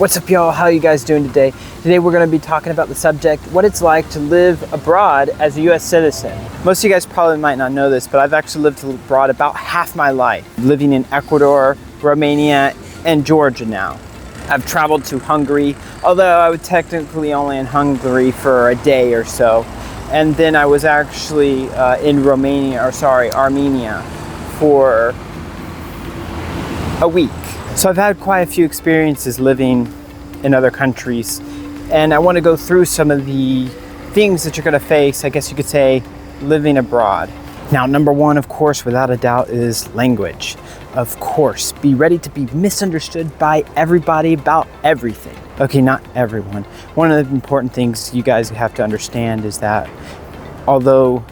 What's up, y'all? How are you guys doing today? Today we're going to be talking about the subject, what it's like to live abroad as a US citizen. Most of you guys probably might not know this, but I've actually lived abroad about half my life, living in Ecuador, Romania, and Georgia now. I've traveled to Hungary, although I was technically only in Hungary for a day or so. And then I was actually in Armenia for a week. So I've had quite a few experiences living in other countries, and I want to go through some of the things that you're going to face, I guess you could say, living abroad. Now, number one, of course, without a doubt, is language. Of course, be ready to be misunderstood by everybody about everything. Okay, not everyone. One of the important things you guys have to understand is that although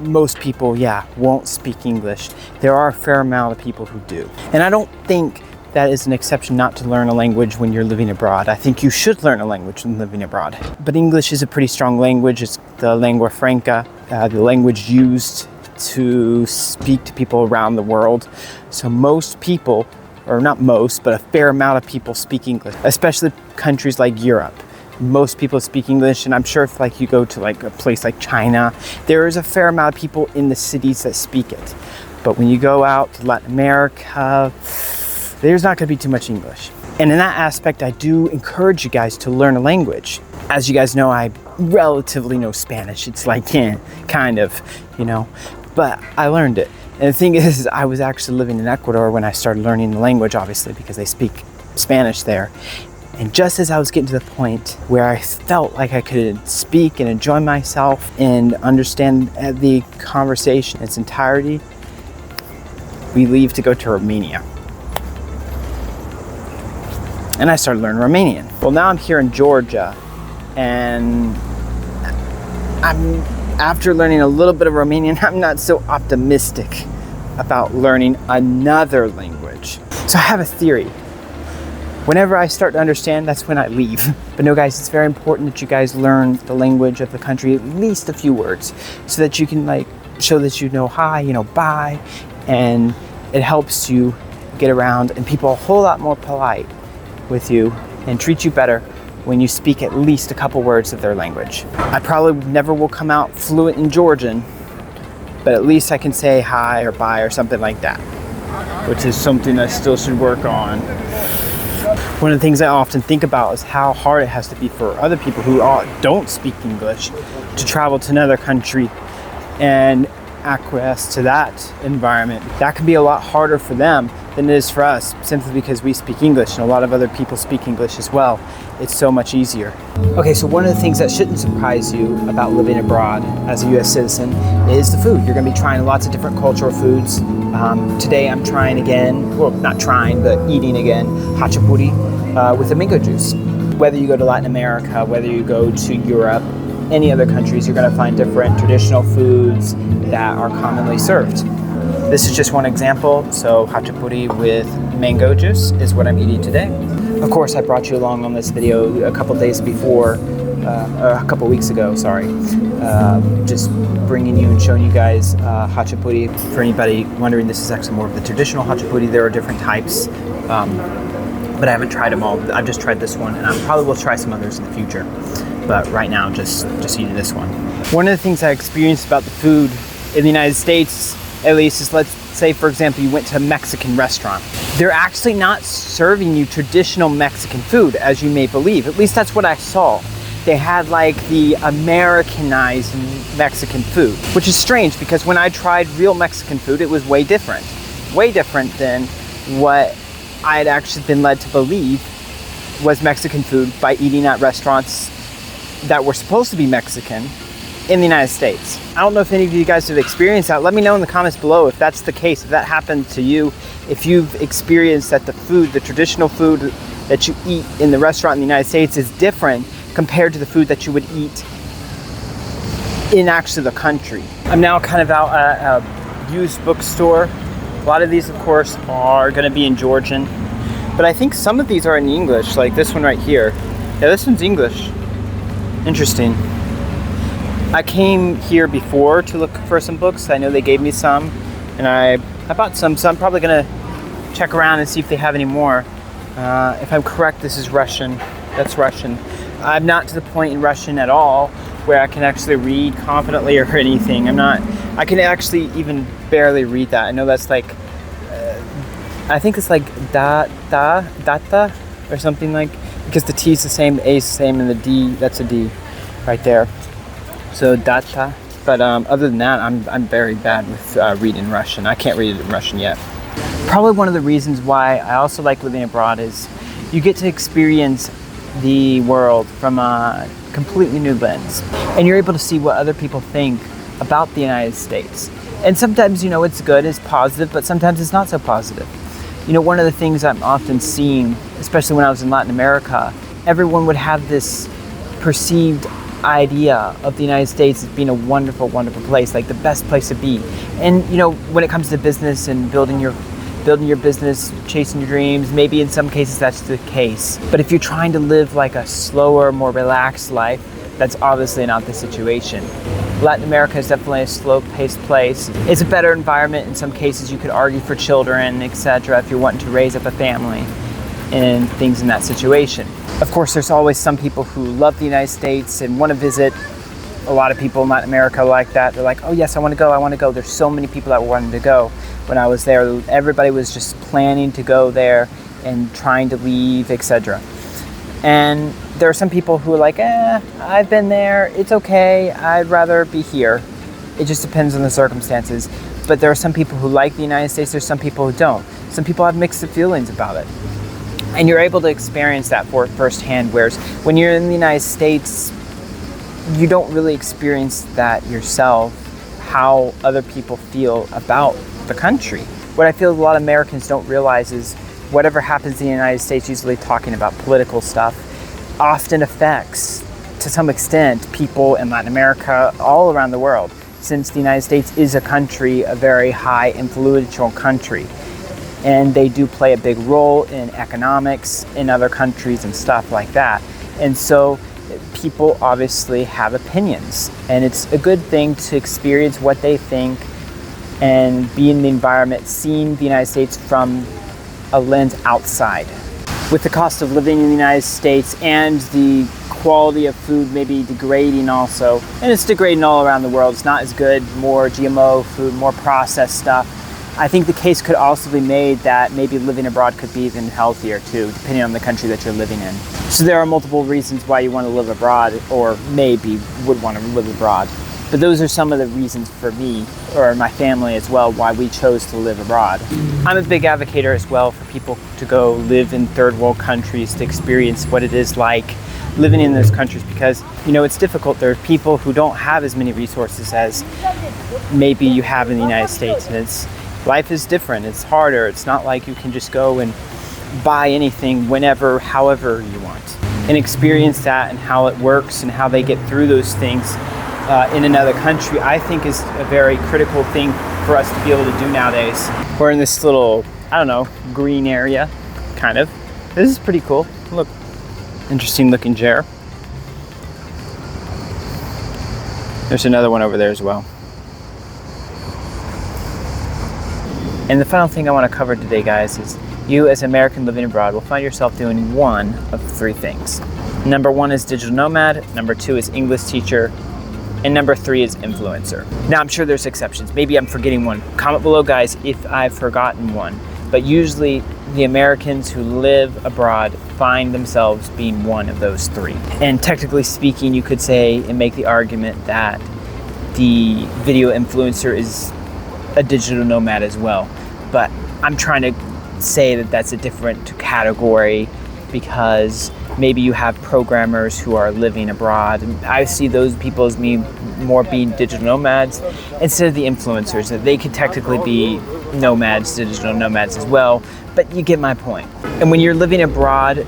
most people, won't speak English, there are a fair amount of people who do. And I don't think that is an exception not to learn a language when you're living abroad. I think you should learn a language when living abroad. But English is a pretty strong language. It's the lingua franca, the language used to speak to people around the world. So most people, or not most, but a fair amount of people speak English, especially countries like Europe. Most people speak English, and I'm sure if you go to a place like China, there is a fair amount of people in the cities that speak it. But when you go out to Latin America, there's not going to be too much English. And in that aspect, I do encourage you guys to learn a language. As you guys know, I relatively know Spanish. It's kind of, but I learned it. And the thing is, I was actually living in Ecuador when I started learning the language, obviously, because they speak Spanish there. And just as I was getting to the point where I felt like I could speak and enjoy myself and understand the conversation in its entirety, we leave to go to Romania. And I started learning Romanian. Well, now I'm here in Georgia, and after learning a little bit of Romanian, I'm not so optimistic about learning another language. So I have a theory. Whenever I start to understand, that's when I leave. But no, guys, it's very important that you guys learn the language of the country, at least a few words, so that you can show that you know hi, bye, and it helps you get around, and people are a whole lot more polite with you and treat you better when you speak at least a couple words of their language. I probably never will come out fluent in Georgian, but at least I can say hi or bye or something like that, which is something I still should work on. One of the things I often think about is how hard it has to be for other people who don't speak English to travel to another country and acquiesce to that environment. That can be a lot harder for them than it is for us, simply because we speak English and a lot of other people speak English as well. It's so much easier. Okay, so one of the things that shouldn't surprise you about living abroad as a US citizen is the food. You're going to be trying lots of different cultural foods. Today I'm trying again, well, not trying, but eating again, hachapuri with a mango juice. Whether you go to Latin America, whether you go to Europe, any other countries, you're going to find different traditional foods that are commonly served. This is just one example. So hachapuri with mango juice is what I'm eating today. Of course, I brought you along on this video a couple days before, or a couple weeks ago, sorry. Just bringing you and showing you guys hachapuri. For anybody wondering, this is actually more of the traditional hachapuri. There are different types, but I haven't tried them all. I've just tried this one, and I probably will try some others in the future. But right now, just eating this one. One of the things I experienced about the food in the United States, at least, is let's say, for example, you went to a Mexican restaurant. They're actually not serving you traditional Mexican food, as you may believe. At least that's what I saw. They had the Americanized Mexican food, which is strange because when I tried real Mexican food, it was way different than what I had actually been led to believe was Mexican food by eating at restaurants that were supposed to be Mexican in the United States. I don't know if any of you guys have experienced that. Let me know in the comments below if that's the case, if that happened to you, if you've experienced that the traditional food that you eat in the restaurant in the United States is different compared to the food that you would eat in actually the country. I'm now kind of out at a used bookstore. A lot of these, of course, are going to be in Georgian, but I think some of these are in English, like this one right here. Yeah, this one's English. Interesting. I came here before to look for some books. I know they gave me some, and I bought some, so I'm probably gonna check around and see if they have any more. If I'm correct, this is Russian. That's Russian. I'm not to the point in Russian at all where I can actually read confidently or anything. I can actually even barely read that. I know that's like, I think it's like data or something, like, because the T is the same, the A is the same, and the D, that's a D right there. So data. But other than that, I'm very bad with reading Russian. I can't read it in Russian yet. Probably one of the reasons why I also like living abroad is you get to experience the world from a completely new lens, and you're able to see what other people think about the United States. And sometimes, you know, it's good, it's positive, but sometimes it's not so positive. You know, one of the things I'm often seeing, especially when I was in Latin America, everyone would have this perceived idea of the United States as being a wonderful, wonderful place, like the best place to be. And, you know, when it comes to business and building your business, chasing your dreams, maybe in some cases that's the case. But if you're trying to live like a slower, more relaxed life, that's obviously not the situation. Latin America is definitely a slow-paced place. It's a better environment. In some cases, you could argue for children, etc., if you're wanting to raise up a family and things in that situation. Of course, there's always some people who love the United States and want to visit. A lot of people in Latin America like that. They're like, oh yes, I want to go. There's so many people that wanted to go. When I was there, everybody was just planning to go there and trying to leave, etc. And there are some people who are like, I've been there, it's okay, I'd rather be here. It just depends on the circumstances. But there are some people who like the United States, there's some people who don't. Some people have mixed feelings about it. And you're able to experience that firsthand, whereas when you're in the United States, you don't really experience that yourself, how other people feel about the country. What I feel a lot of Americans don't realize is whatever happens in the United States, usually talking about political stuff, often affects, to some extent, people in Latin America, all around the world, since the United States is a country, a very high influential country. And they do play a big role in economics in other countries and stuff like that. And so people obviously have opinions, and it's a good thing to experience what they think and be in the environment, seeing the United States from a lens outside. With the cost of living in the United States and the quality of food maybe degrading also, and it's degrading all around the world, it's not as good, more GMO food, more processed stuff. I think the case could also be made that maybe living abroad could be even healthier too, depending on the country that you're living in. So there are multiple reasons why you want to live abroad, or maybe would want to live abroad. But those are some of the reasons for me, or my family as well, why we chose to live abroad. I'm a big advocate as well for people to go live in third world countries to experience what it is like living in those countries, because, you know, it's difficult. There are people who don't have as many resources as maybe you have in the United States, and life is different, it's harder. It's not like you can just go and buy anything whenever, however you want, and experience that and how it works and how they get through those things in another country. I think is a very critical thing for us to be able to do nowadays. We're in this little, I don't know, green area, kind of. This is pretty cool. Look, interesting looking chair. There's another one over there as well. And the final thing I want to cover today, guys, is you as an American living abroad will find yourself doing one of three things. Number one is digital nomad, number two is English teacher, and number three is influencer. Now, I'm sure there's exceptions. Maybe I'm forgetting one. Comment below, guys, if I've forgotten one. But usually the Americans who live abroad find themselves being one of those three. And technically speaking, you could say and make the argument that the video influencer is a digital nomad as well. But I'm trying to say that that's a different category, because maybe you have programmers who are living abroad. I see those people as more being digital nomads instead of the influencers. That they could technically be nomads, digital nomads as well, but you get my point. And when you're living abroad,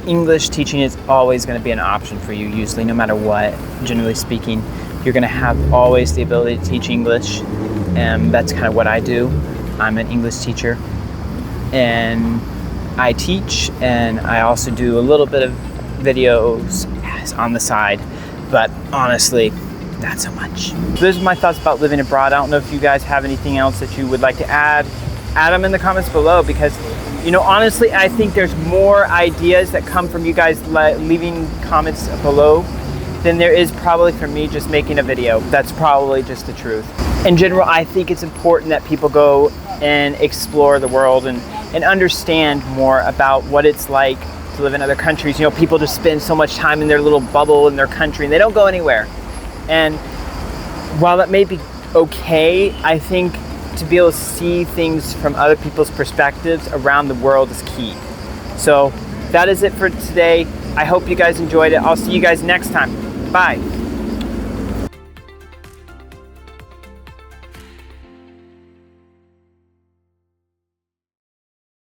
English teaching is always going to be an option for you, usually, no matter what. Generally speaking, you're going to have always the ability to teach English, and that's kind of what I do. I'm an English teacher, and I teach, and I also do a little bit of videos on the side, but honestly, not so much. Those are my thoughts about living abroad. I don't know if you guys have anything else that you would like to add. add them in the comments below, because, you know, honestly, I think there's more ideas that come from you guys leaving comments below than there is probably from me just making a video. That's probably just the truth. In general, I think it's important that people go and explore the world and understand more about what it's like to live in other countries. You know, people just spend so much time in their little bubble in their country and they don't go anywhere. And while that may be okay, I think to be able to see things from other people's perspectives around the world is key. So that is it for today. I hope you guys enjoyed it. I'll see you guys next time. Bye.